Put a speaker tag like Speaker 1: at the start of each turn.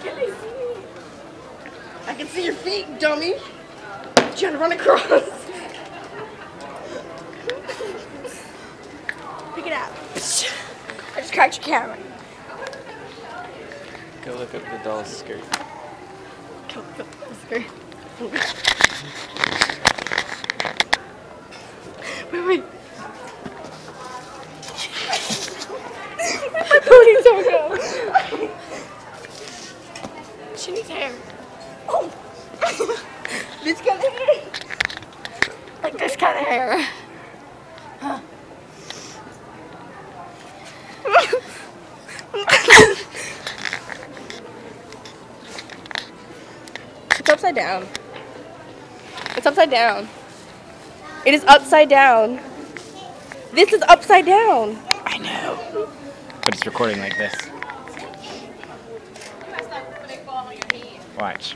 Speaker 1: Can they see me? I can see your feet, dummy. You're trying to run across. Pick it up. I just cracked your camera.
Speaker 2: Go look up the doll's skirt.
Speaker 1: Go look up the skirt. Wait. Where'd my ponytail go? She needs hair. Oh! This kind of hair? Like this kind of hair. Huh. It's upside down. It's upside down. It is upside down. This is upside down.
Speaker 2: I know. But it's recording like this. Watch.